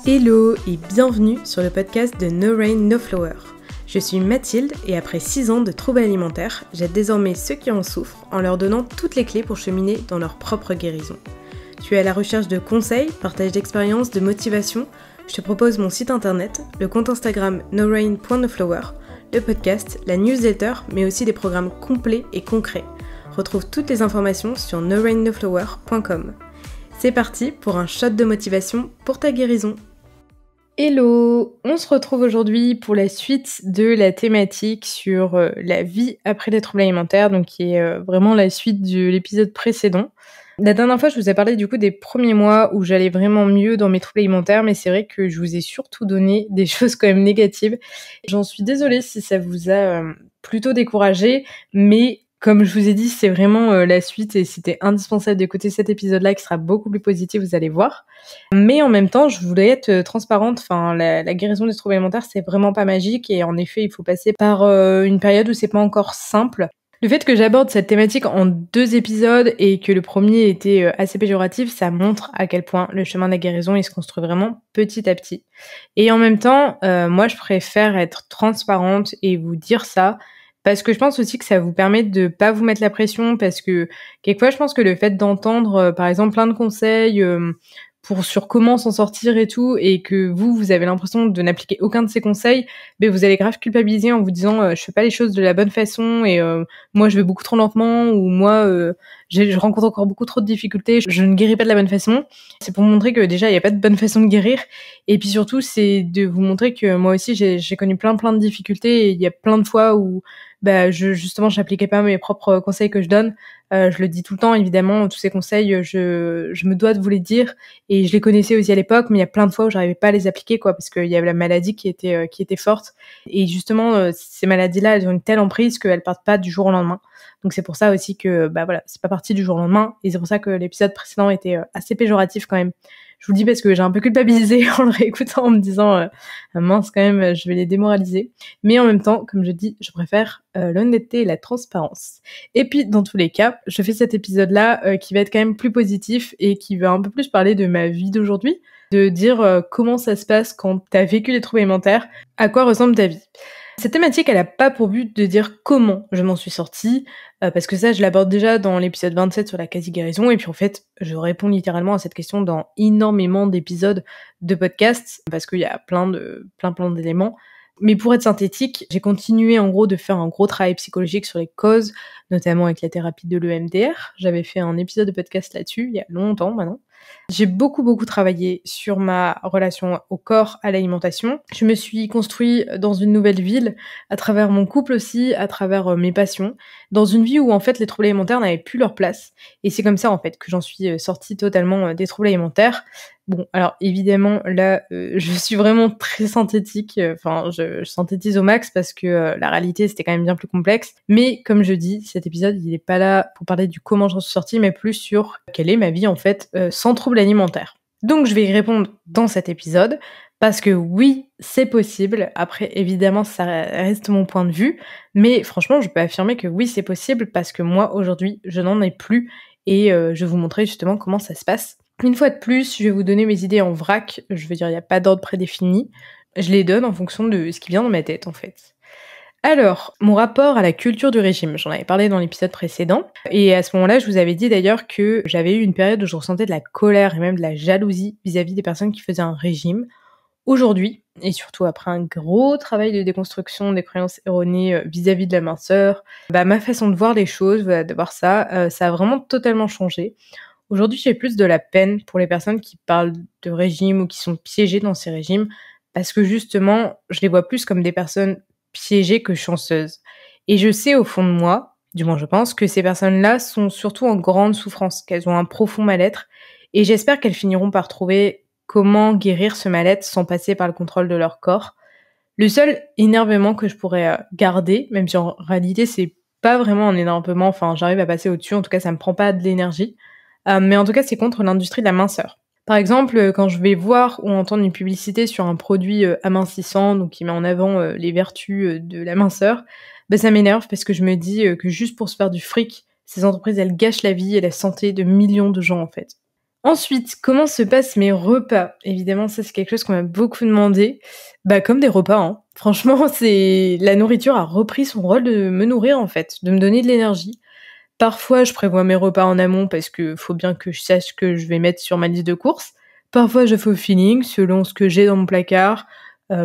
Hello et bienvenue sur le podcast de No Rain No Flower. Je suis Mathilde et après 6 ans de troubles alimentaires, j'aide désormais ceux qui en souffrent en leur donnant toutes les clés pour cheminer dans leur propre guérison. Tu es à la recherche de conseils, partage d'expériences, de motivation. Je te propose mon site internet, le compte Instagram norain.noflower, le podcast, la newsletter, mais aussi des programmes complets et concrets. Retrouve toutes les informations sur norainnoflower.com. C'est parti pour un shot de motivation pour ta guérison. Hello! On se retrouve aujourd'hui pour la suite de la thématique sur la vie après les troubles alimentaires, donc qui est vraiment la suite de l'épisode précédent. La dernière fois, je vous ai parlé du coup des premiers mois où j'allais vraiment mieux dans mes troubles alimentaires, mais c'est vrai que je vous ai surtout donné des choses quand même négatives. J'en suis désolée si ça vous a plutôt découragé, mais comme je vous ai dit, c'est vraiment la suite et c'était indispensable d'écouter cet épisode-là qui sera beaucoup plus positif, vous allez voir. Mais en même temps, je voulais être transparente. Enfin, la guérison des troubles alimentaires, c'est vraiment pas magique et en effet, il faut passer par une période où c'est pas encore simple. Le fait que j'aborde cette thématique en 2 épisodes et que le premier était assez péjoratif, ça montre à quel point le chemin de la guérison, il se construit vraiment petit à petit. Et en même temps, moi, je préfère être transparente et vous dire ça. Parce que je pense aussi que ça vous permet de pas vous mettre la pression, parce que quelquefois je pense que le fait d'entendre par exemple plein de conseils sur comment s'en sortir et tout, et que vous avez l'impression de n'appliquer aucun de ces conseils, ben vous allez grave culpabiliser en vous disant je fais pas les choses de la bonne façon et moi je vais beaucoup trop lentement, ou moi je rencontre encore beaucoup trop de difficultés, je ne guéris pas de la bonne façon. C'est pour vous montrer que déjà il n'y a pas de bonne façon de guérir, et puis surtout c'est de vous montrer que moi aussi j'ai connu plein de difficultés, et il y a plein de fois où justement j'appliquais pas mes propres conseils que je donne. Je le dis tout le temps, évidemment, tous ces conseils, je me dois de vous les dire, et je les connaissais aussi à l'époque, mais il y a plein de fois où j'arrivais pas à les appliquer, quoi, parce qu'il y avait la maladie qui était forte, et justement ces maladies-là, elles ont une telle emprise qu'elles partent pas du jour au lendemain. Donc c'est pour ça aussi que c'est pas parti du jour au lendemain, et c'est pour ça que l'épisode précédent était assez péjoratif quand même. Je vous le dis parce que j'ai un peu culpabilisé en le réécoutant, en me disant mince quand même, je vais les démoraliser. Mais en même temps, comme je dis, je préfère l'honnêteté et la transparence. Et puis dans tous les cas, je fais cet épisode-là qui va être quand même plus positif et qui va un peu plus parler de ma vie d'aujourd'hui, de dire comment ça se passe quand t'as vécu les troubles alimentaires, à quoi ressemble ta vie. Cette thématique, elle a pas pour but de dire comment je m'en suis sortie, parce que ça, je l'aborde déjà dans l'épisode 27 sur la quasi-guérison, et puis en fait, je réponds littéralement à cette question dans énormément d'épisodes de podcasts, parce qu'il y a plein d'éléments. Mais pour être synthétique, j'ai continué en gros de faire un gros travail psychologique sur les causes, notamment avec la thérapie de l'EMDR. J'avais fait un épisode de podcast là-dessus, il y a longtemps maintenant. J'ai beaucoup travaillé sur ma relation au corps, à l'alimentation. Je me suis construit dans une nouvelle ville, à travers mon couple aussi, à travers mes passions, dans une vie où en fait les troubles alimentaires n'avaient plus leur place. Et c'est comme ça en fait que j'en suis sortie totalement des troubles alimentaires. Bon, alors évidemment là, je suis vraiment très synthétique, je synthétise au max parce que la réalité c'était quand même bien plus complexe. Mais comme je dis, cet épisode il est pas là pour parler du comment j'en suis sortie, mais plus sur quelle est ma vie en fait sans troubles alimentaires. Donc je vais y répondre dans cet épisode, parce que oui, c'est possible. Après, évidemment, ça reste mon point de vue, mais franchement, je peux affirmer que oui, c'est possible, parce que moi, aujourd'hui, je n'en ai plus, et je vais vous montrer justement comment ça se passe. Une fois de plus, je vais vous donner mes idées en vrac, je veux dire, il n'y a pas d'ordre prédéfini, je les donne en fonction de ce qui vient dans ma tête, en fait. Alors, mon rapport à la culture du régime, j'en avais parlé dans l'épisode précédent, et à ce moment-là, je vous avais dit d'ailleurs que j'avais eu une période où je ressentais de la colère et même de la jalousie vis-à-vis des personnes qui faisaient un régime. Aujourd'hui, et surtout après un gros travail de déconstruction des croyances erronées vis-à-vis de la minceur, ma façon de voir les choses, de voir ça, ça a vraiment totalement changé. Aujourd'hui, j'ai plus de la peine pour les personnes qui parlent de régime ou qui sont piégées dans ces régimes, parce que justement, je les vois plus comme des personnes piégées que chanceuses. Et je sais au fond de moi, du moins je pense, que ces personnes-là sont surtout en grande souffrance, qu'elles ont un profond mal-être, et j'espère qu'elles finiront par trouver comment guérir ce mal-être sans passer par le contrôle de leur corps. Le seul énervement que je pourrais garder, même si en réalité c'est pas vraiment un énervement, enfin j'arrive à passer au-dessus, en tout cas ça me prend pas de l'énergie, mais en tout cas c'est contre l'industrie de la minceur. Par exemple, quand je vais voir ou entendre une publicité sur un produit amincissant, donc qui met en avant les vertus de la minceur, ça m'énerve, parce que je me dis que juste pour se faire du fric, ces entreprises elles gâchent la vie et la santé de millions de gens en fait. Ensuite, comment se passent mes repas? Évidemment, ça c'est quelque chose qu'on m'a beaucoup demandé. Comme des repas, hein. Franchement, c'est la nourriture a repris son rôle de me nourrir en fait, de me donner de l'énergie. Parfois, je prévois mes repas en amont parce que faut bien que je sache ce que je vais mettre sur ma liste de courses. Parfois, je fais au feeling selon ce que j'ai dans mon placard.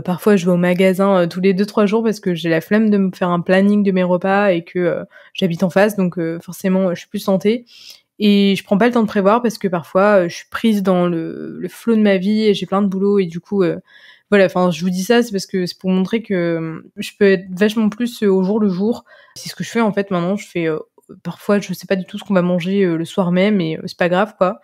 Parfois, je vais au magasin, tous les 2-3 jours parce que j'ai la flemme de me faire un planning de mes repas et que, j'habite en face donc forcément, je suis plus tentée et je prends pas le temps de prévoir parce que parfois, je suis prise dans le flow de ma vie et j'ai plein de boulot et du coup, voilà, enfin, je vous dis ça, c'est parce que c'est pour montrer que, je peux être vachement plus, au jour le jour. C'est ce que je fais en fait maintenant, je fais, parfois, je sais pas du tout ce qu'on va manger, le soir même et c'est pas grave, quoi.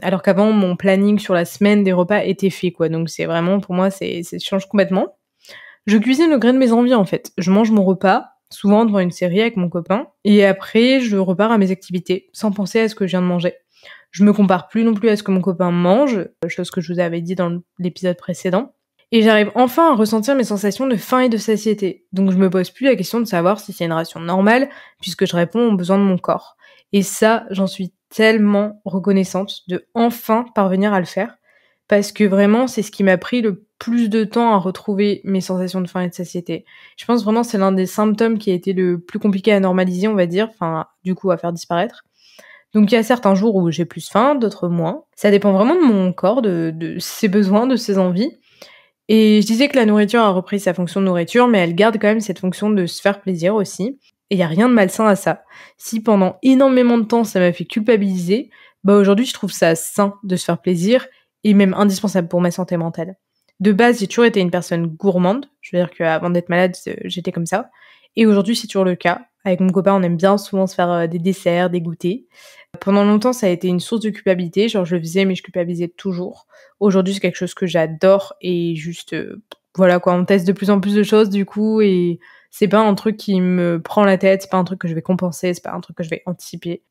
Alors qu'avant, mon planning sur la semaine des repas était fait, quoi. Donc c'est vraiment, pour moi, ça change complètement. Je cuisine au gré de mes envies, en fait. Je mange mon repas, souvent devant une série avec mon copain, et après, je repars à mes activités, sans penser à ce que je viens de manger. Je me compare plus non plus à ce que mon copain mange, chose que je vous avais dit dans l'épisode précédent. Et j'arrive enfin à ressentir mes sensations de faim et de satiété. Donc je me pose plus la question de savoir si c'est une ration normale, puisque je réponds aux besoins de mon corps. Et ça, j'en suis tellement reconnaissante de enfin parvenir à le faire, parce que vraiment, c'est ce qui m'a pris le plus de temps à retrouver mes sensations de faim et de satiété. Je pense vraiment que c'est l'un des symptômes qui a été le plus compliqué à normaliser, on va dire, enfin, du coup, à faire disparaître. Donc il y a certains jours où j'ai plus faim, d'autres moins. Ça dépend vraiment de mon corps, de ses besoins, de ses envies. Et je disais que la nourriture a repris sa fonction de nourriture, mais elle garde quand même cette fonction de se faire plaisir aussi. Et il y a rien de malsain à ça. Si pendant énormément de temps ça m'a fait culpabiliser, aujourd'hui je trouve ça sain de se faire plaisir et même indispensable pour ma santé mentale. De base, j'ai toujours été une personne gourmande. Je veux dire qu'avant d'être malade, j'étais comme ça. Et aujourd'hui, c'est toujours le cas. Avec mon copain, on aime bien souvent se faire des desserts, des goûters. Pendant longtemps, ça a été une source de culpabilité. Genre, je le faisais, mais je culpabilisais toujours. Aujourd'hui, c'est quelque chose que j'adore et juste, voilà quoi, on teste de plus en plus de choses du coup et c'est pas un truc qui me prend la tête, c'est pas un truc que je vais compenser, c'est pas un truc que je vais anticiper.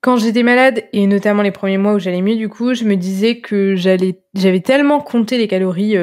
Quand j'étais malade, et notamment les premiers mois où j'allais mieux, du coup, je me disais que j'avais tellement compté les calories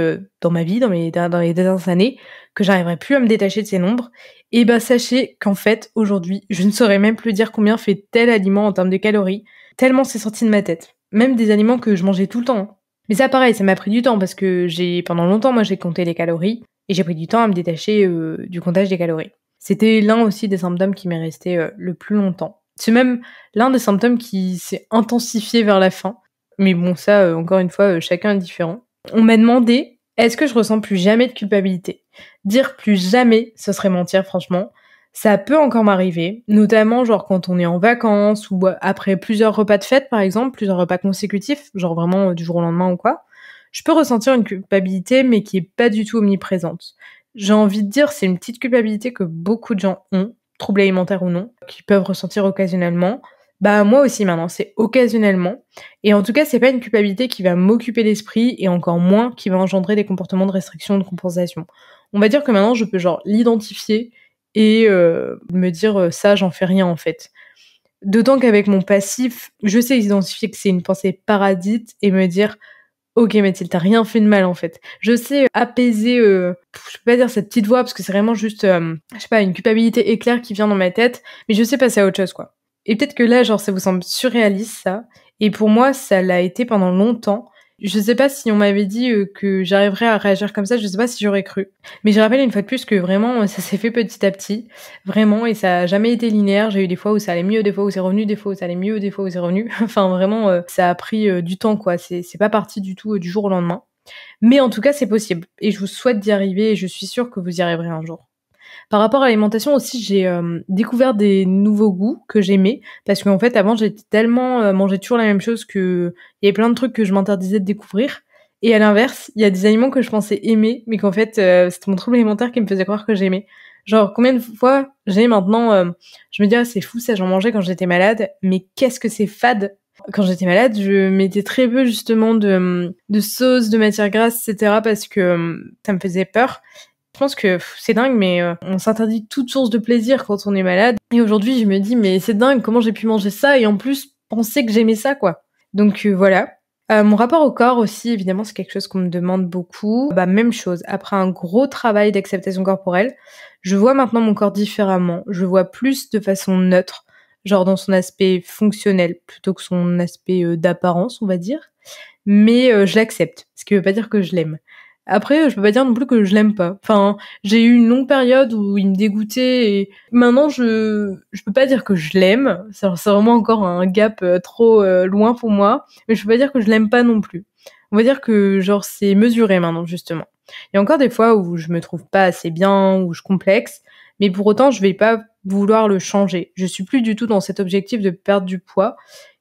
dans ma vie, dans les dernières années, que j'arriverais plus à me détacher de ces nombres. Et sachez qu'en fait, aujourd'hui, je ne saurais même plus dire combien fait tel aliment en termes de calories, tellement c'est sorti de ma tête. Même des aliments que je mangeais tout le temps, hein. Mais ça, pareil, ça m'a pris du temps parce que pendant longtemps, moi, j'ai compté les calories et j'ai pris du temps à me détacher du comptage des calories. C'était l'un aussi des symptômes qui m'est resté le plus longtemps. C'est même l'un des symptômes qui s'est intensifié vers la fin. Mais bon, ça, encore une fois, chacun est différent. On m'a demandé, est-ce que je ressens plus jamais de culpabilité? Dire plus jamais, ce serait mentir, franchement. Ça peut encore m'arriver, notamment genre quand on est en vacances ou après plusieurs repas de fête, par exemple, plusieurs repas consécutifs, genre vraiment du jour au lendemain ou quoi. Je peux ressentir une culpabilité, mais qui est pas du tout omniprésente. J'ai envie de dire, c'est une petite culpabilité que beaucoup de gens ont, troubles alimentaires ou non, qui peuvent ressentir occasionnellement. Moi aussi maintenant, c'est occasionnellement. Et en tout cas, c'est pas une culpabilité qui va m'occuper l'esprit et encore moins qui va engendrer des comportements de restriction, de compensation. On va dire que maintenant, je peux genre l'identifier et me dire ça, j'en fais rien en fait. D'autant qu'avec mon passif, je sais identifier que c'est une pensée paradite et me dire ok Mathilde, t'as rien fait de mal en fait. Je sais apaiser, je peux pas dire cette petite voix parce que c'est vraiment juste, je sais pas, une culpabilité éclair qui vient dans ma tête, mais je sais passer à autre chose quoi. Et peut-être que là, genre ça vous semble surréaliste ça, et pour moi ça l'a été pendant longtemps. Je sais pas si on m'avait dit que j'arriverais à réagir comme ça, je sais pas si j'aurais cru. Mais je rappelle une fois de plus que vraiment ça s'est fait petit à petit, vraiment, et ça a jamais été linéaire. J'ai eu des fois où ça allait mieux, des fois où c'est revenu, des fois où ça allait mieux, des fois où c'est revenu. Enfin vraiment, ça a pris du temps quoi, c'est pas parti du tout du jour au lendemain. Mais en tout cas c'est possible, et je vous souhaite d'y arriver, et je suis sûre que vous y arriverez un jour. Par rapport à l'alimentation aussi, j'ai découvert des nouveaux goûts que j'aimais, parce qu'en fait avant j'étais tellement mangeais toujours la même chose que il y avait plein de trucs que je m'interdisais de découvrir. Et à l'inverse, il y a des aliments que je pensais aimer, mais qu'en fait c'était mon trouble alimentaire qui me faisait croire que j'aimais. Genre combien de fois j'ai maintenant, je me dis c'est fou ça, j'en mangeais quand j'étais malade, mais qu'est-ce que c'est fade. Quand j'étais malade, je mettais très peu justement de sauce, de matière grasse, etc. parce que ça me faisait peur. Je pense que c'est dingue, mais on s'interdit toute source de plaisir quand on est malade. Et aujourd'hui, je me dis, mais c'est dingue, comment j'ai pu manger ça et en plus penser que j'aimais ça, quoi. Donc voilà. Mon rapport au corps aussi, évidemment, c'est quelque chose qu'on me demande beaucoup. Même chose. Après un gros travail d'acceptation corporelle, je vois maintenant mon corps différemment. Je vois plus de façon neutre. genre dans son aspect fonctionnel plutôt que son aspect d'apparence, on va dire. Mais je l'accepte, ce qui veut pas dire que je l'aime. Après, je peux pas dire non plus que je l'aime pas. Enfin, j'ai eu une longue période où il me dégoûtait et maintenant je peux pas dire que je l'aime. C'est vraiment encore un gap trop loin pour moi, mais je peux pas dire que je l'aime pas non plus. On va dire que genre c'est mesuré maintenant justement. Il y a encore des fois où je me trouve pas assez bien, où je complexe, mais pour autant je vais pas vouloir le changer. Je suis plus du tout dans cet objectif de perdre du poids.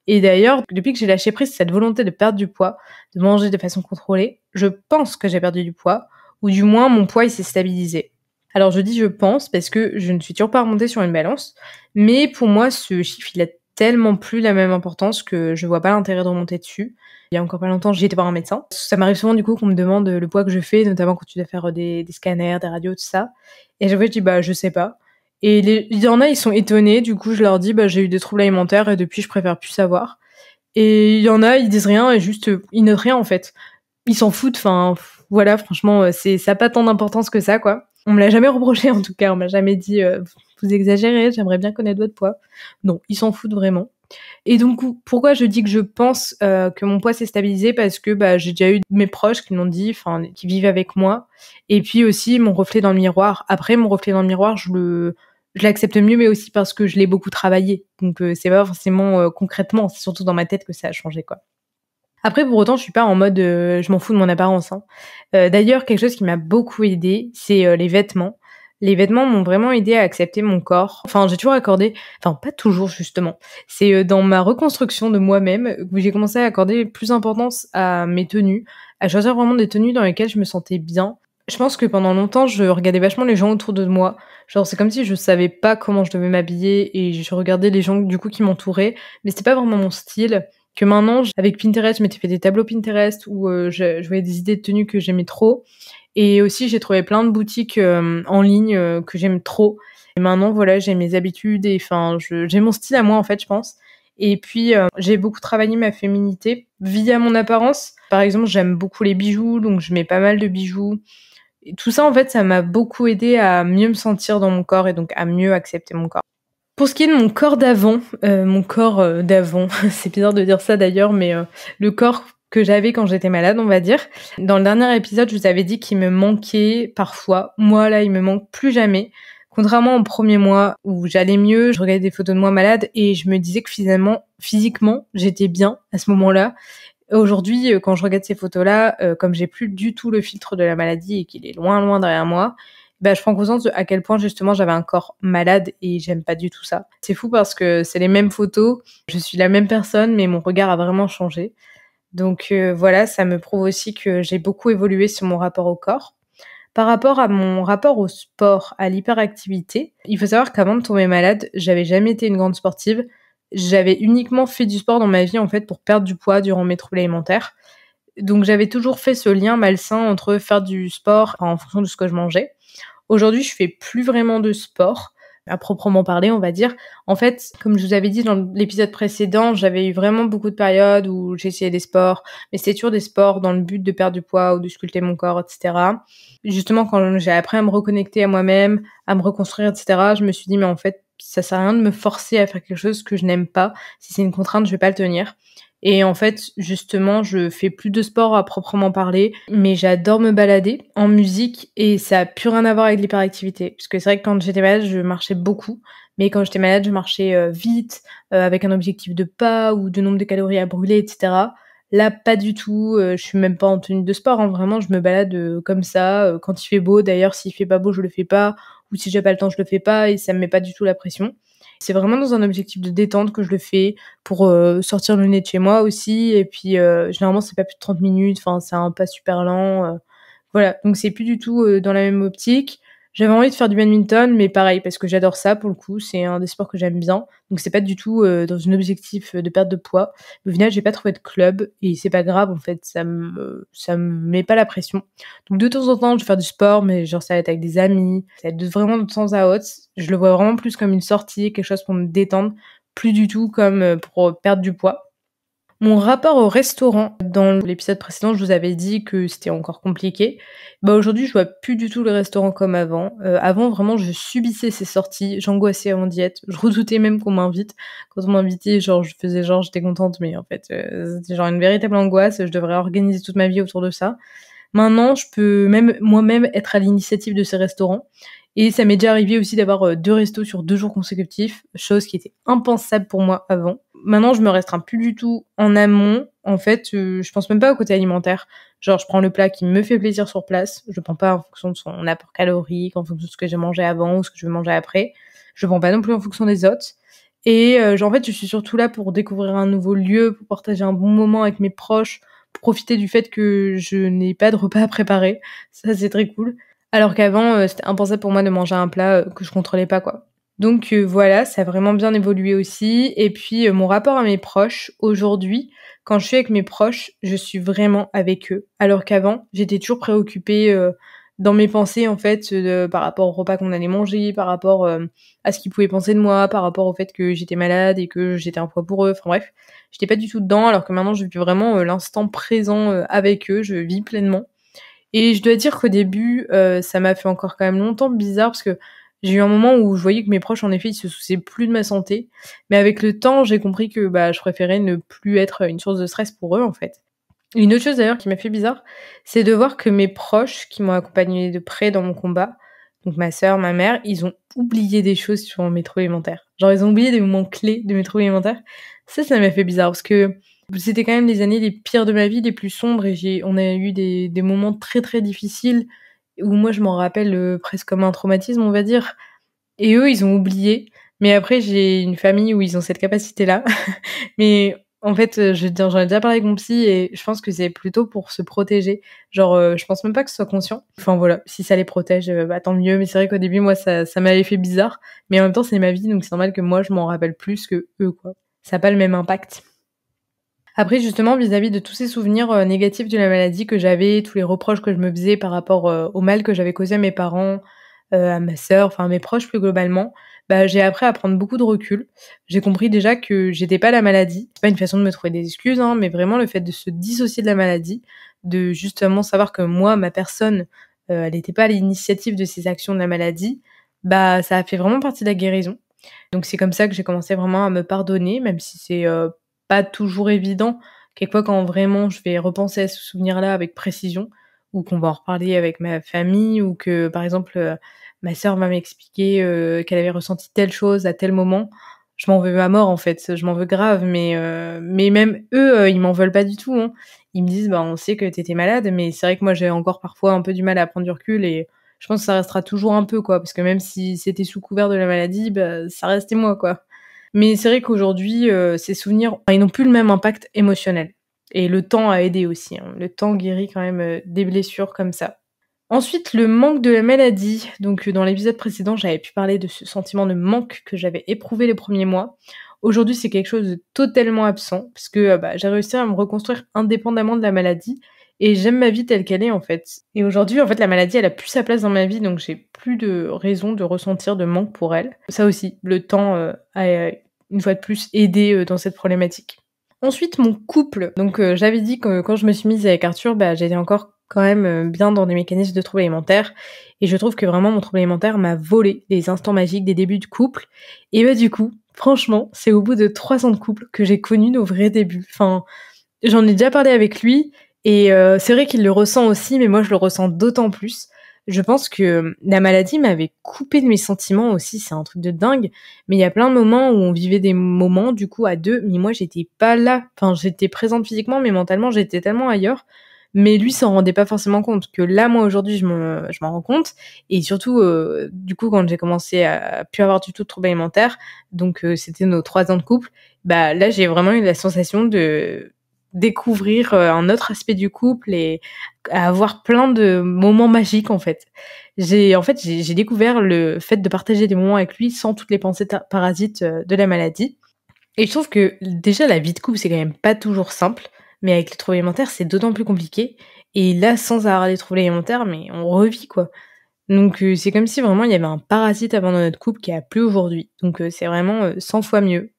Et d'ailleurs, depuis que j'ai lâché prise cette volonté de perdre du poids, de manger de façon contrôlée, je pense que j'ai perdu du poids, ou du moins mon poids il s'est stabilisé. Alors je dis je pense parce que je ne suis toujours pas remontée sur une balance, mais pour moi ce chiffre il a tellement plus la même importance que je vois pas l'intérêt de remonter dessus. Il y a encore pas longtemps j'ai été voir un médecin. Ça m'arrive souvent du coup qu'on me demande le poids que je fais, notamment quand tu dois faire des scanners, des radios, tout ça. Et je dis je sais pas. Et il y en a, ils sont étonnés, du coup je leur dis j'ai eu des troubles alimentaires et depuis je préfère plus savoir. Et il y en a, ils disent rien et juste ils notent rien en fait. Ils s'en foutent, enfin voilà, franchement ça a pas tant d'importance que ça quoi. On me l'a jamais reproché en tout cas, on m'a jamais dit vous exagérez, j'aimerais bien connaître votre poids. Non, ils s'en foutent vraiment. Et donc pourquoi je dis que je pense que mon poids s'est stabilisé, parce que j'ai déjà eu mes proches qui m'ont dit, enfin qui vivent avec moi, et puis aussi mon reflet dans le miroir. Après mon reflet dans le miroir, je l'accepte mieux, mais aussi parce que je l'ai beaucoup travaillé. Donc c'est pas forcément concrètement, c'est surtout dans ma tête que ça a changé quoi. Après pour autant je suis pas en mode je m'en fous de mon apparence. D'ailleurs quelque chose qui m'a beaucoup aidé, c'est les vêtements. Les vêtements m'ont vraiment aidé à accepter mon corps. Enfin, j'ai toujours accordé, enfin pas toujours justement. C'est dans ma reconstruction de moi-même où j'ai commencé à accorder plus d'importance à mes tenues, à choisir vraiment des tenues dans lesquelles je me sentais bien. Je pense que pendant longtemps, je regardais vachement les gens autour de moi. Genre, c'est comme si je savais pas comment je devais m'habiller et je regardais les gens du coup qui m'entouraient, mais c'était pas vraiment mon style. Que maintenant, avec Pinterest, je m'étais fait des tableaux Pinterest où je voyais des idées de tenues que j'aimais trop. Et aussi, j'ai trouvé plein de boutiques en ligne que j'aime trop. Et maintenant, voilà, j'ai mes habitudes et enfin, j'ai mon style à moi, en fait, je pense. Et puis, j'ai beaucoup travaillé ma féminité via mon apparence. Par exemple, j'aime beaucoup les bijoux, donc je mets pas mal de bijoux. Et tout ça, en fait, ça m'a beaucoup aidé à mieux me sentir dans mon corps et donc à mieux accepter mon corps. Pour ce qui est de mon corps d'avant, c'est bizarre de dire ça d'ailleurs, mais le corps que j'avais quand j'étais malade, on va dire. Dans le dernier épisode, je vous avais dit qu'il me manquait parfois. Moi, là, il me manque plus jamais. Contrairement au premier mois où j'allais mieux, je regardais des photos de moi malade et je me disais que finalement, physiquement, j'étais bien à ce moment-là. Aujourd'hui, quand je regarde ces photos-là, comme j'ai plus du tout le filtre de la maladie et qu'il est loin, loin derrière moi, je prends conscience de à quel point justement j'avais un corps malade et j'aime pas du tout ça. C'est fou parce que c'est les mêmes photos, je suis la même personne, mais mon regard a vraiment changé. Donc voilà, ça me prouve aussi que j'ai beaucoup évolué sur mon rapport au corps. Par rapport à mon rapport au sport, à l'hyperactivité, il faut savoir qu'avant de tomber malade, j'avais jamais été une grande sportive. J'avais uniquement fait du sport dans ma vie en fait pour perdre du poids durant mes troubles alimentaires. Donc j'avais toujours fait ce lien malsain entre faire du sport en fonction de ce que je mangeais. Aujourd'hui, je fais plus vraiment de sport, à proprement parler, on va dire. En fait, comme je vous avais dit dans l'épisode précédent, j'avais eu vraiment beaucoup de périodes où j'essayais des sports, mais c'était toujours des sports dans le but de perdre du poids ou de sculpter mon corps, etc. Justement, quand j'ai appris à me reconnecter à moi-même, à me reconstruire, etc., je me suis dit, mais en fait, ça sert à rien de me forcer à faire quelque chose que je n'aime pas. Si c'est une contrainte, je vais pas le tenir. Et en fait, justement, je fais plus de sport à proprement parler, mais j'adore me balader en musique et ça a plus rien à voir avec l'hyperactivité. Parce que c'est vrai que quand j'étais malade, je marchais beaucoup, mais quand j'étais malade, je marchais vite, avec un objectif de pas ou de nombre de calories à brûler, etc. Là, pas du tout, je suis même pas en tenue de sport, hein, vraiment, je me balade comme ça, quand il fait beau. D'ailleurs, s'il fait pas beau, je le fais pas, ou si j'ai pas le temps, je le fais pas, et ça me met pas du tout la pression. C'est vraiment dans un objectif de détente que je le fais, pour sortir le nez de chez moi aussi, et puis généralement c'est pas plus de 30 minutes, enfin c'est un pas super lent, voilà, donc c'est plus du tout dans la même optique. J'avais envie de faire du badminton, mais pareil, parce que j'adore ça pour le coup, c'est un des sports que j'aime bien, donc c'est pas du tout dans un objectif de perte de poids. Au final, j'ai pas trouvé de club, et c'est pas grave en fait, ça me met pas la pression. Donc de temps en temps, je vais faire du sport, mais genre ça va être avec des amis, ça va être vraiment de temps à autre. Je le vois vraiment plus comme une sortie, quelque chose pour me détendre, plus du tout comme pour perdre du poids. Mon rapport au restaurant, dans l'épisode précédent, je vous avais dit que c'était encore compliqué. Bah, aujourd'hui, je vois plus du tout le restaurant comme avant. Avant, vraiment, je subissais ces sorties, j'angoissais en diète, je redoutais même qu'on m'invite. Quand on m'invitait, genre, je faisais genre, j'étais contente, mais en fait, c'était genre une véritable angoisse. Je devrais organiser toute ma vie autour de ça. Maintenant, je peux même moi-même être à l'initiative de ces restaurants. Et ça m'est déjà arrivé aussi d'avoir 2 restos sur 2 jours consécutifs, chose qui était impensable pour moi avant. Maintenant, je me restreins plus du tout en amont. En fait, je pense même pas au côté alimentaire. Genre, je prends le plat qui me fait plaisir sur place. Je prends pas en fonction de son apport calorique, en fonction de ce que j'ai mangé avant ou ce que je vais manger après. Je prends pas non plus en fonction des autres. Et genre, en fait, je suis surtout là pour découvrir un nouveau lieu, pour partager un bon moment avec mes proches, pour profiter du fait que je n'ai pas de repas à préparer. Ça, c'est très cool. Alors qu'avant, c'était impensable pour moi de manger un plat que je contrôlais pas, quoi. Donc voilà, ça a vraiment bien évolué aussi. Et puis mon rapport à mes proches, aujourd'hui, quand je suis avec mes proches, je suis vraiment avec eux. Alors qu'avant, j'étais toujours préoccupée dans mes pensées, en fait, par rapport au repas qu'on allait manger, par rapport à ce qu'ils pouvaient penser de moi, par rapport au fait que j'étais malade et que j'étais un poids pour eux. Enfin bref, j'étais pas du tout dedans, alors que maintenant, je vis vraiment l'instant présent avec eux, je vis pleinement. Et je dois dire qu'au début, ça m'a fait encore quand même longtemps bizarre parce que j'ai eu un moment où je voyais que mes proches, en effet, ils se souciaient plus de ma santé. Mais avec le temps, j'ai compris que bah, je préférais ne plus être une source de stress pour eux, en fait. Une autre chose d'ailleurs qui m'a fait bizarre, c'est de voir que mes proches, qui m'ont accompagnée de près dans mon combat, donc ma sœur, ma mère, ils ont oublié des choses sur mes troubles alimentaires. Genre, ils ont oublié des moments clés de mes troubles alimentaires. Ça m'a fait bizarre parce que c'était quand même les années les pires de ma vie, les plus sombres, et on a eu des moments très très difficiles où moi je m'en rappelle presque comme un traumatisme, on va dire. Et eux, ils ont oublié. Mais après, j'ai une famille où ils ont cette capacité-là. Mais en fait, j'en ai déjà parlé avec mon psy et je pense que c'est plutôt pour se protéger. Genre, je pense même pas que ce soit conscient. Enfin voilà, si ça les protège, bah tant mieux. Mais c'est vrai qu'au début, moi, ça m'avait fait bizarre. Mais en même temps, c'est ma vie, donc c'est normal que moi, je m'en rappelle plus que eux, quoi. Ça n'a pas le même impact. Après, justement, vis-à-vis de tous ces souvenirs négatifs de la maladie que j'avais, tous les reproches que je me faisais par rapport au mal que j'avais causé à mes parents, à ma sœur, enfin à mes proches plus globalement, bah, j'ai appris à prendre beaucoup de recul. J'ai compris déjà que j'étais pas la maladie. C'est pas une façon de me trouver des excuses, hein, mais vraiment le fait de se dissocier de la maladie, de justement savoir que moi, ma personne, elle n'était pas à l'initiative de ces actions de la maladie, bah ça a fait vraiment partie de la guérison. Donc c'est comme ça que j'ai commencé vraiment à me pardonner, même si c'est pas toujours évident. Quelquefois, quand vraiment je vais repenser à ce souvenir-là avec précision, ou qu'on va en reparler avec ma famille, ou que, par exemple, ma sœur va m'expliquer qu'elle avait ressenti telle chose à tel moment, je m'en veux à mort, en fait. Je m'en veux grave, mais même eux, ils m'en veulent pas du tout, hein. Ils me disent: «Bah, on sait que t'étais malade», mais c'est vrai que moi, j'ai encore parfois un peu du mal à prendre du recul et je pense que ça restera toujours un peu, quoi, parce que même si c'était sous couvert de la maladie, bah, ça restait moi, quoi. Mais c'est vrai qu'aujourd'hui, ces souvenirs, ils n'ont plus le même impact émotionnel. Et le temps a aidé aussi, hein. Le temps guérit quand même des blessures comme ça. Ensuite, le manque de la maladie. Donc, dans l'épisode précédent, j'avais pu parler de ce sentiment de manque que j'avais éprouvé les premiers mois. Aujourd'hui, c'est quelque chose de totalement absent, parce que bah, j'ai réussi à me reconstruire indépendamment de la maladie, et j'aime ma vie telle qu'elle est en fait. Et aujourd'hui, en fait, la maladie, elle a plus sa place dans ma vie, donc j'ai plus de raison de ressentir de manque pour elle. Ça aussi, le temps a une fois de plus aidé dans cette problématique. Ensuite, mon couple. Donc, j'avais dit que quand je me suis mise avec Arthur, bah, j'étais encore quand même bien dans des mécanismes de troubles alimentaires. Et je trouve que vraiment mon trouble alimentaire m'a volé les instants magiques des débuts de couple. Et bah du coup, franchement, c'est au bout de 3 ans de couple que j'ai connu nos vrais débuts. Enfin, j'en ai déjà parlé avec lui. Et c'est vrai qu'il le ressent aussi, mais moi je le ressens d'autant plus. Je pense que la maladie m'avait coupé de mes sentiments aussi, c'est un truc de dingue. Mais il y a plein de moments où on vivait des moments, du coup, à deux, mais moi, j'étais pas là. Enfin, j'étais présente physiquement, mais mentalement, j'étais tellement ailleurs. Mais lui s'en rendait pas forcément compte. Que là, moi, aujourd'hui, je m'en rends compte. Et surtout, du coup, quand j'ai commencé à plus avoir du tout de troubles alimentaires, donc c'était nos 3 ans de couple, bah là, j'ai vraiment eu la sensation de découvrir un autre aspect du couple et à avoir plein de moments magiques en fait. J'ai découvert le fait de partager des moments avec lui sans toutes les pensées parasites de la maladie. Et je trouve que déjà la vie de couple c'est quand même pas toujours simple, mais avec les troubles alimentaires c'est d'autant plus compliqué. Et là sans avoir des troubles alimentaires, mais on revit quoi. Donc c'est comme si vraiment il y avait un parasite avant dans notre couple qui a plus aujourd'hui. Donc c'est vraiment 100 fois mieux.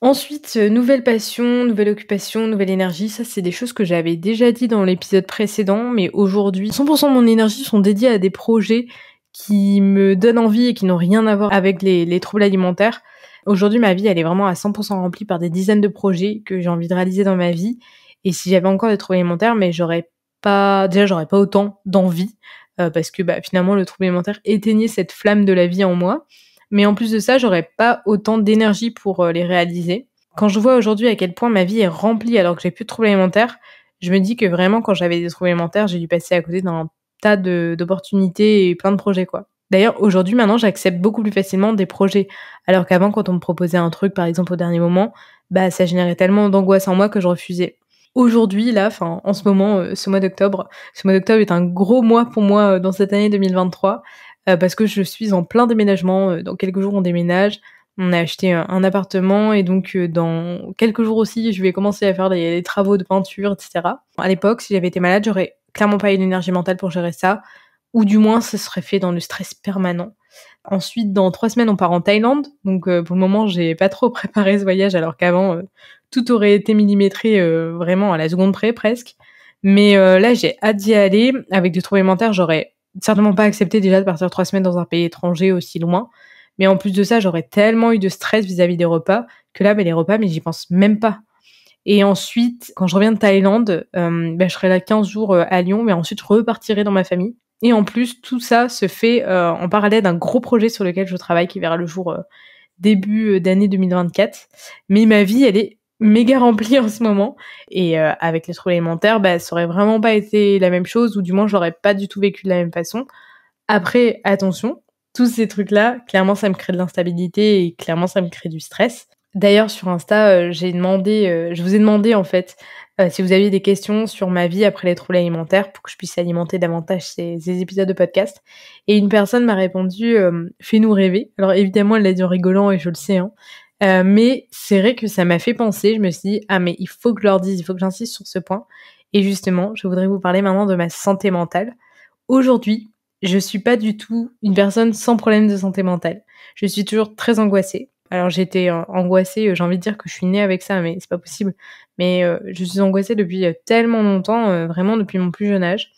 Ensuite, nouvelle passion, nouvelle occupation, nouvelle énergie, ça c'est des choses que j'avais déjà dit dans l'épisode précédent, mais aujourd'hui, 100% de mon énergie sont dédiés à des projets qui me donnent envie et qui n'ont rien à voir avec les troubles alimentaires. Aujourd'hui, ma vie, elle est vraiment à 100% remplie par des dizaines de projets que j'ai envie de réaliser dans ma vie. Et si j'avais encore des troubles alimentaires, mais j'aurais pas autant d'envie, parce que finalement, le trouble alimentaire éteignait cette flamme de la vie en moi. Mais en plus de ça, j'aurais pas autant d'énergie pour les réaliser. Quand je vois aujourd'hui à quel point ma vie est remplie alors que j'ai plus de troubles alimentaires, je me dis que vraiment, quand j'avais des troubles alimentaires, j'ai dû passer à côté d'un tas d'opportunités et plein de projets, quoi. D'ailleurs, aujourd'hui, maintenant, j'accepte beaucoup plus facilement des projets. Alors qu'avant, quand on me proposait un truc, par exemple, au dernier moment, ça générait tellement d'angoisse en moi que je refusais. Aujourd'hui, là, en ce moment, ce mois d'octobre est un gros mois pour moi dans cette année 2023, parce que je suis en plein déménagement. Dans quelques jours, on déménage. On a acheté un appartement et donc dans quelques jours aussi, je vais commencer à faire les travaux de peinture, etc. À l'époque, si j'avais été malade, j'aurais clairement pas eu l'énergie mentale pour gérer ça, ou du moins, ce serait fait dans le stress permanent. Ensuite, dans 3 semaines, on part en Thaïlande. Donc, pour le moment, j'ai pas trop préparé ce voyage, alors qu'avant, tout aurait été millimétré vraiment à la seconde près, presque. Mais là, j'ai hâte d'y aller. Avec des troubles alimentaires, j'aurais certainement pas accepté déjà de partir 3 semaines dans un pays étranger aussi loin. Mais en plus de ça, j'aurais tellement eu de stress vis-à-vis des repas que là, les repas, mais j'y pense même pas. Et ensuite, quand je reviens de Thaïlande, je serai là 15 jours à Lyon, mais ensuite je repartirai dans ma famille. Et en plus, tout ça se fait en parallèle d'un gros projet sur lequel je travaille qui verra le jour début d'année 2024. Mais ma vie, elle est méga remplie en ce moment. Et avec les troubles alimentaires, ça aurait vraiment pas été la même chose, ou du moins, je l'aurais pas du tout vécu de la même façon. Après, attention, tous ces trucs-là, clairement, ça me crée de l'instabilité et clairement, ça me crée du stress. D'ailleurs, sur Insta, je vous ai demandé en fait si vous aviez des questions sur ma vie après les troubles alimentaires pour que je puisse alimenter davantage ces épisodes de podcast. Et une personne m'a répondu fais-nous rêver. Alors évidemment, elle l'a dit en rigolant et je le sais, hein. Mais c'est vrai que ça m'a fait penser. Je me suis dit mais il faut que je leur dise, il faut que j'insiste sur ce point. Et justement, je voudrais vous parler maintenant de ma santé mentale. Aujourd'hui, je suis pas du tout une personne sans problème de santé mentale. Je suis toujours très angoissée. Alors j'étais angoissée, j'ai envie de dire que je suis née avec ça, mais c'est pas possible. Mais je suis angoissée depuis tellement longtemps, vraiment depuis mon plus jeune âge.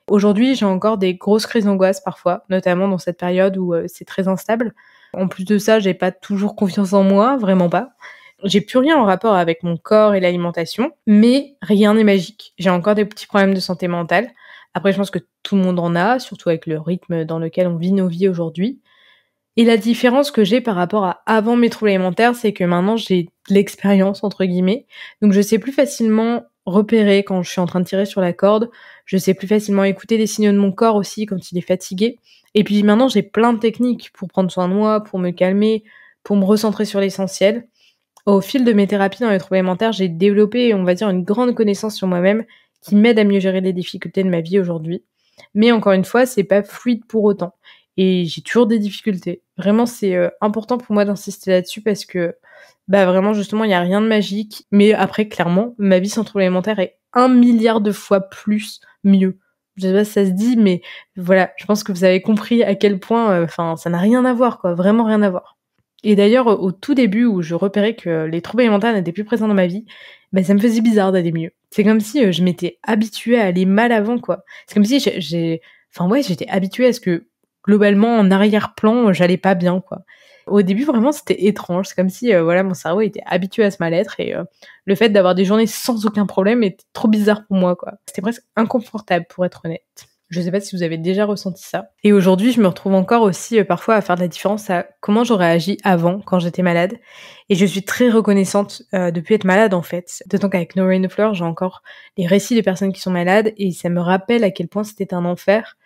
Aujourd'hui, j'ai encore des grosses crises d'angoisse parfois, notamment dans cette période où c'est très instable. En plus de ça, j'ai pas toujours confiance en moi, vraiment pas. J'ai plus rien en rapport avec mon corps et l'alimentation, mais rien n'est magique. J'ai encore des petits problèmes de santé mentale. Après, je pense que tout le monde en a, surtout avec le rythme dans lequel on vit nos vies aujourd'hui. Et la différence que j'ai par rapport à avant mes troubles alimentaires, c'est que maintenant j'ai de l'expérience, entre guillemets. Donc je sais plus facilement repérer quand je suis en train de tirer sur la corde. Je sais plus facilement écouter les signaux de mon corps aussi quand il est fatigué. Et puis maintenant j'ai plein de techniques pour prendre soin de moi, pour me calmer, pour me recentrer sur l'essentiel. Au fil de mes thérapies dans les troubles alimentaires, j'ai développé, on va dire, une grande connaissance sur moi-même qui m'aide à mieux gérer les difficultés de ma vie aujourd'hui. Mais encore une fois, c'est pas fluide pour autant. Et j'ai toujours des difficultés. Vraiment, c'est important pour moi d'insister là-dessus parce que, vraiment, justement, il n'y a rien de magique. Mais après, clairement, ma vie sans trouble alimentaire est 1 milliard de fois plus mieux. Je sais pas si ça se dit, mais voilà, je pense que vous avez compris à quel point, ça n'a rien à voir, quoi. Vraiment rien à voir. Et d'ailleurs, au tout début, où je repérais que les troubles alimentaires n'étaient plus présents dans ma vie, ça me faisait bizarre d'aller mieux. C'est comme si je m'étais habituée à aller mal avant, quoi. C'est comme si j'étais habituée à ce que, globalement, en arrière-plan, j'allais pas bien, quoi. Au début, vraiment, c'était étrange. C'est comme si, mon cerveau était habitué à ce mal-être et le fait d'avoir des journées sans aucun problème était trop bizarre pour moi, quoi. C'était presque inconfortable, pour être honnête. Je sais pas si vous avez déjà ressenti ça. Et aujourd'hui, je me retrouve encore aussi parfois à faire de la différence à comment j'aurais agi avant, quand j'étais malade. Et je suis très reconnaissante de plus être malade, en fait. D'autant qu'avec No Rain No Flower, j'ai encore les récits des personnes qui sont malades et ça me rappelle à quel point c'était un enfer.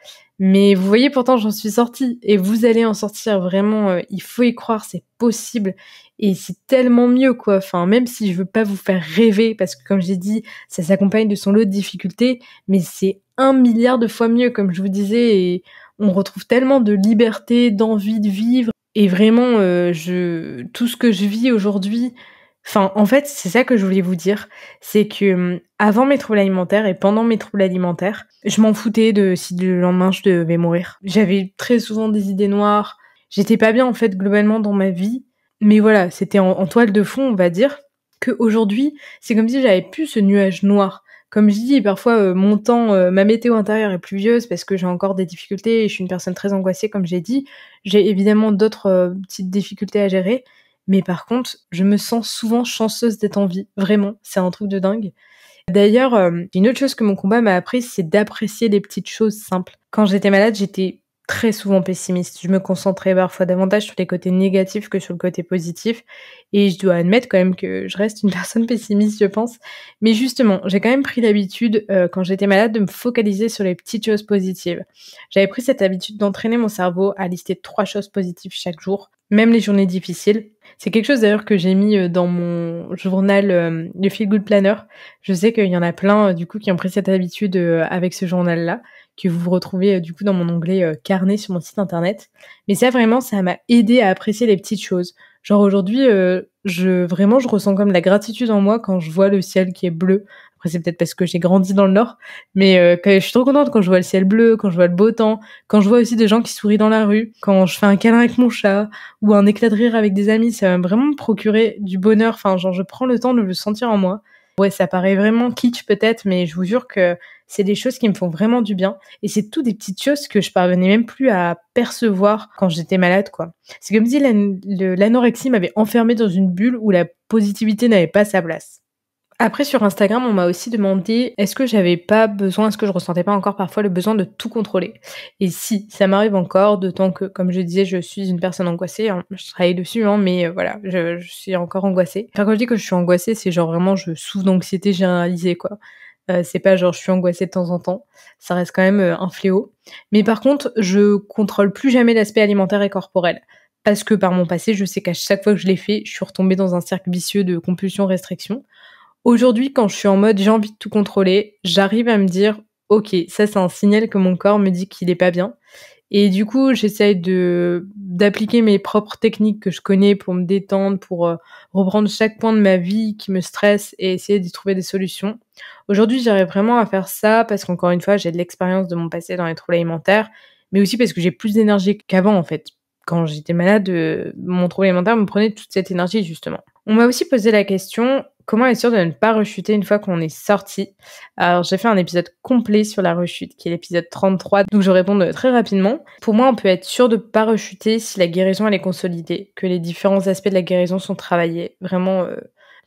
Mais vous voyez, pourtant, j'en suis sortie. Et vous allez en sortir, vraiment. Il faut y croire, c'est possible. Et c'est tellement mieux, quoi. Enfin, même si je veux pas vous faire rêver, parce que comme j'ai dit, ça s'accompagne de son lot de difficultés, mais c'est 1 milliard de fois mieux, comme je vous disais, et on retrouve tellement de liberté, d'envie de vivre. Et vraiment, tout ce que je vis aujourd'hui, en fait, c'est ça que je voulais vous dire, c'est que avant mes troubles alimentaires et pendant mes troubles alimentaires, je m'en foutais de si le lendemain je devais mourir. J'avais très souvent des idées noires, j'étais pas bien en fait globalement dans ma vie. Mais voilà, c'était en toile de fond, on va dire, qu'aujourd'hui, c'est comme si j'avais plus ce nuage noir. Comme je dis, parfois, mon temps, ma météo intérieure est pluvieuse parce que j'ai encore des difficultés et je suis une personne très angoissée, comme j'ai dit. J'ai évidemment d'autres petites difficultés à gérer. Mais par contre, je me sens souvent chanceuse d'être en vie. Vraiment, c'est un truc de dingue. D'ailleurs, une autre chose que mon combat m'a appris, c'est d'apprécier les petites choses simples. Quand j'étais malade, j'étais très souvent pessimiste. Je me concentrais parfois davantage sur les côtés négatifs que sur le côté positif. Et je dois admettre quand même que je reste une personne pessimiste, je pense. Mais justement, j'ai quand même pris l'habitude, quand j'étais malade, de me focaliser sur les petites choses positives. J'avais pris cette habitude d'entraîner mon cerveau à lister 3 choses positives chaque jour, même les journées difficiles. C'est quelque chose d'ailleurs que j'ai mis dans mon journal, le Feel Good Planner. Je sais qu'il y en a plein, du coup, qui ont pris cette habitude avec ce journal-là, que vous retrouvez du coup dans mon onglet carnet sur mon site internet. Mais ça vraiment, ça m'a aidé à apprécier les petites choses. Genre aujourd'hui, je ressens comme de la gratitude en moi quand je vois le ciel qui est bleu. Après c'est peut-être parce que j'ai grandi dans le Nord, mais je suis trop contente quand je vois le ciel bleu, quand je vois le beau temps, quand je vois aussi des gens qui sourient dans la rue, quand je fais un câlin avec mon chat ou un éclat de rire avec des amis, ça va vraiment me procurer du bonheur. Enfin, genre je prends le temps de le sentir en moi. Ouais, ça paraît vraiment kitsch peut-être, mais je vous jure que c'est des choses qui me font vraiment du bien. Et c'est tout des petites choses que je parvenais même plus à percevoir quand j'étais malade, quoi. C'est comme si l'anorexie m'avait enfermée dans une bulle où la positivité n'avait pas sa place. Après, sur Instagram, on m'a aussi demandé est-ce que je ressentais pas encore parfois le besoin de tout contrôler. Et si, ça m'arrive encore, d'autant que, comme je disais, je suis une personne angoissée, hein, je travaille dessus, hein, mais voilà, je suis encore angoissée. Enfin, quand je dis que je suis angoissée, c'est genre vraiment, je souffre d'anxiété généralisée, quoi. C'est pas genre je suis angoissée de temps en temps, ça reste quand même un fléau. Mais par contre, je contrôle plus jamais l'aspect alimentaire et corporel. Parce que par mon passé, je sais qu'à chaque fois que je l'ai fait, je suis retombée dans un cercle vicieux de compulsion-restriction. Aujourd'hui, quand je suis en mode j'ai envie de tout contrôler, j'arrive à me dire ok, ça c'est un signal que mon corps me dit qu'il est pas bien. Et du coup, j'essaye d'appliquer mes propres techniques que je connais pour me détendre, pour reprendre chaque point de ma vie qui me stresse et essayer d'y trouver des solutions. Aujourd'hui, j'arrive vraiment à faire ça parce qu'encore une fois, j'ai de l'expérience de mon passé dans les troubles alimentaires, mais aussi parce que j'ai plus d'énergie qu'avant en fait. Quand j'étais malade, mon trouble alimentaire me prenait toute cette énergie justement. On m'a aussi posé la question, comment être sûr de ne pas rechuter une fois qu'on est sorti? Alors, j'ai fait un épisode complet sur la rechute, qui est l'épisode 33, donc je réponds très rapidement. Pour moi, on peut être sûr de ne pas rechuter si la guérison, elle est consolidée, que les différents aspects de la guérison sont travaillés. Vraiment,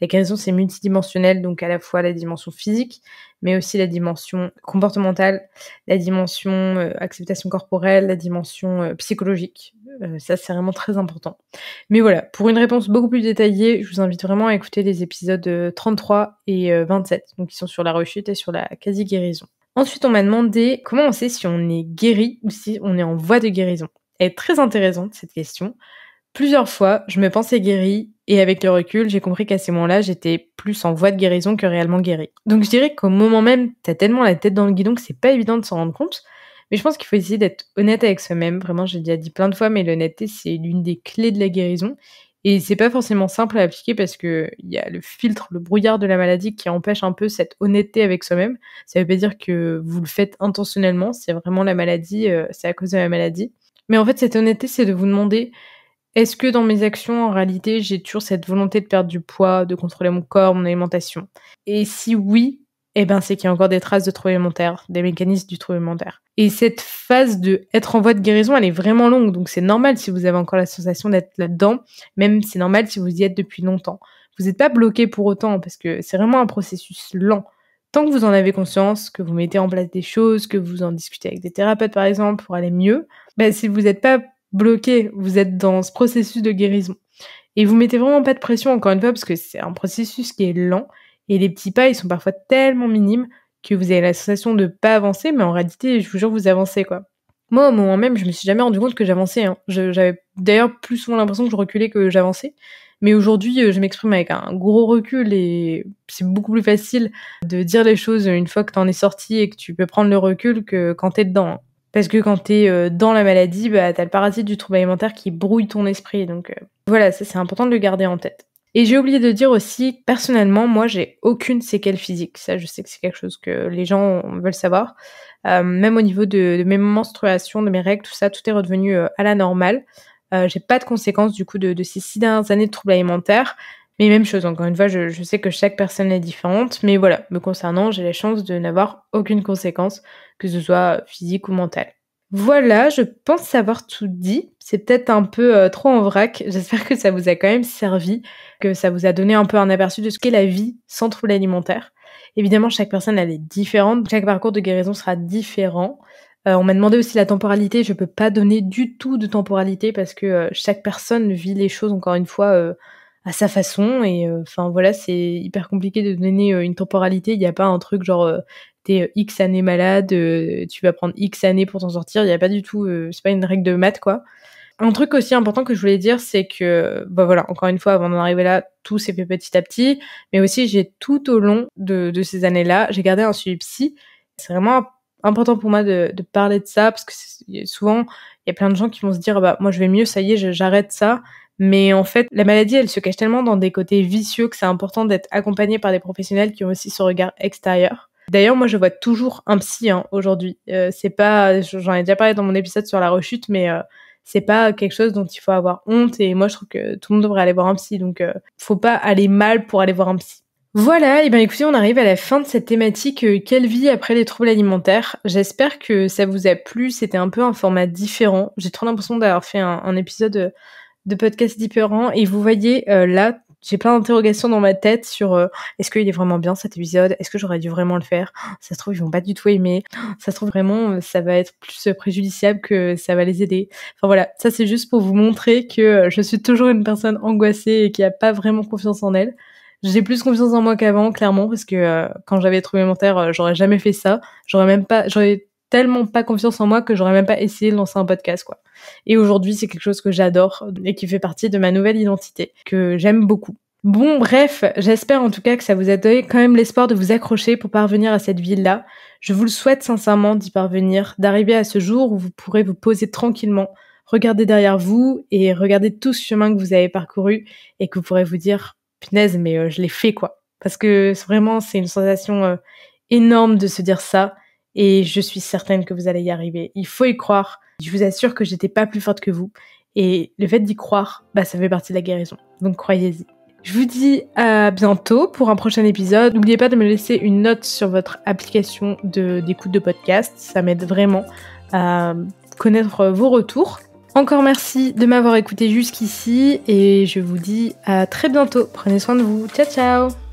la guérison, c'est multidimensionnel, donc à la fois la dimension physique, mais aussi la dimension comportementale, la dimension acceptation corporelle, la dimension psychologique. Ça, c'est vraiment très important. Mais voilà, pour une réponse beaucoup plus détaillée, je vous invite vraiment à écouter les épisodes 33 et 27, donc qui sont sur la rechute et sur la quasi-guérison. Ensuite, on m'a demandé comment on sait si on est guéri ou si on est en voie de guérison. Elle est très intéressante, cette question. Plusieurs fois, je me pensais guérie, et avec le recul, j'ai compris qu'à ces moments-là, j'étais plus en voie de guérison que réellement guérie. Donc je dirais qu'au moment même, t'as tellement la tête dans le guidon que c'est pas évident de s'en rendre compte, mais je pense qu'il faut essayer d'être honnête avec soi-même. Vraiment, j'ai déjà dit plein de fois, mais l'honnêteté, c'est l'une des clés de la guérison. Et c'est pas forcément simple à appliquer parce que il y a le filtre, le brouillard de la maladie qui empêche un peu cette honnêteté avec soi-même. Ça veut pas dire que vous le faites intentionnellement, c'est vraiment la maladie, c'est à cause de la maladie. Mais en fait, cette honnêteté, c'est de vous demander est-ce que dans mes actions, en réalité, j'ai toujours cette volonté de perdre du poids, de contrôler mon corps, mon alimentation? Et si oui, eh ben, c'est qu'il y a encore des traces de trouble alimentaire, des mécanismes du trouble alimentaire. Et cette phase de être en voie de guérison, elle est vraiment longue, donc c'est normal si vous avez encore la sensation d'être là-dedans, même c'est normal si vous y êtes depuis longtemps. Vous n'êtes pas bloqué pour autant, parce que c'est vraiment un processus lent. Tant que vous en avez conscience, que vous mettez en place des choses, que vous en discutez avec des thérapeutes par exemple pour aller mieux, ben, si vous n'êtes pas bloqué, vous êtes dans ce processus de guérison. Et vous mettez vraiment pas de pression, encore une fois, parce que c'est un processus qui est lent, et les petits pas, ils sont parfois tellement minimes que vous avez la sensation de pas avancer, mais en réalité, je vous jure, vous avancez, quoi. Moi, au moment même, je me suis jamais rendu compte que j'avançais, hein. J'avais d'ailleurs plus souvent l'impression que je reculais que j'avançais. Mais aujourd'hui, je m'exprime avec un gros recul et c'est beaucoup plus facile de dire les choses une fois que t'en es sorti et que tu peux prendre le recul que quand t'es dedans, hein. Parce que quand t'es dans la maladie, bah, t'as le parasite du trouble alimentaire qui brouille ton esprit. Donc voilà, ça c'est important de le garder en tête. Et j'ai oublié de dire aussi, personnellement, moi j'ai aucune séquelle physique. Ça, je sais que c'est quelque chose que les gens veulent savoir. Même au niveau de mes menstruations, de mes règles, tout ça, tout est redevenu à la normale. J'ai pas de conséquences du coup de ces 6 dernières années de troubles alimentaires. Mais même chose, encore une fois, je sais que chaque personne est différente, mais voilà, me concernant, j'ai la chance de n'avoir aucune conséquence, que ce soit physique ou mentale. Voilà, je pense avoir tout dit. C'est peut-être un peu trop en vrac. J'espère que ça vous a quand même servi, que ça vous a donné un peu un aperçu de ce qu'est la vie sans troubles alimentaires. Évidemment, chaque personne, elle est différente. Chaque parcours de guérison sera différent. On m'a demandé aussi la temporalité. Je peux pas donner du tout de temporalité parce que chaque personne vit les choses, encore une fois, à sa façon. Et enfin voilà, c'est hyper compliqué de donner une temporalité. Il n'y a pas un truc genre t'es X années malade, tu vas prendre X années pour t'en sortir. Il n'y a pas du tout, c'est pas une règle de maths quoi. Un truc aussi important que je voulais dire, c'est que, bah voilà, encore une fois, avant d'en arriver là, tout s'est fait petit à petit, mais aussi j'ai tout au long de ces années-là, j'ai gardé un suivi psy. C'est vraiment important pour moi de parler de ça, parce que souvent, il y a plein de gens qui vont se dire, bah moi je vais mieux, ça y est, j'arrête ça. Mais en fait, la maladie, elle se cache tellement dans des côtés vicieux que c'est important d'être accompagné par des professionnels qui ont aussi ce regard extérieur. D'ailleurs, moi, je vois toujours un psy aujourd'hui. C'est pas, j'en ai déjà parlé dans mon épisode sur la rechute, mais c'est pas quelque chose dont il faut avoir honte. Et moi, je trouve que tout le monde devrait aller voir un psy. Donc, faut pas aller mal pour aller voir un psy. Voilà, et ben écoutez, on arrive à la fin de cette thématique quelle vie après les troubles alimentaires. J'espère que ça vous a plu. C'était un peu un format différent. J'ai trop l'impression d'avoir fait un épisode de podcasts différents. Et vous voyez, là, j'ai plein d'interrogations dans ma tête sur est-ce qu'il est vraiment bien cet épisode? Est-ce que j'aurais dû vraiment le faire? Ça se trouve, ils vont pas du tout aimer. Ça se trouve vraiment, ça va être plus préjudiciable que ça va les aider. Enfin voilà, ça c'est juste pour vous montrer que je suis toujours une personne angoissée et qui a pas vraiment confiance en elle. J'ai plus confiance en moi qu'avant, clairement, parce que quand j'avais trouvé alimentaire, j'aurais jamais fait ça. J'aurais tellement pas confiance en moi que j'aurais même pas essayé de lancer un podcast, quoi. Et aujourd'hui, c'est quelque chose que j'adore et qui fait partie de ma nouvelle identité, que j'aime beaucoup. Bon, bref, j'espère en tout cas que ça vous a donné quand même l'espoir de vous accrocher pour parvenir à cette ville-là. Je vous le souhaite sincèrement d'y parvenir, d'arriver à ce jour où vous pourrez vous poser tranquillement, regarder derrière vous et regarder tout ce chemin que vous avez parcouru et que vous pourrez vous dire « Punaise, mais je l'ai fait, quoi ». Parce que vraiment, c'est une sensation énorme de se dire ça et je suis certaine que vous allez y arriver. Il faut y croire. Je vous assure que j'étais pas plus forte que vous. Et le fait d'y croire, bah ça fait partie de la guérison. Donc croyez-y. Je vous dis à bientôt pour un prochain épisode. N'oubliez pas de me laisser une note sur votre application d'écoute de podcast. Ça m'aide vraiment à connaître vos retours. Encore merci de m'avoir écouté jusqu'ici et je vous dis à très bientôt. Prenez soin de vous. Ciao ciao!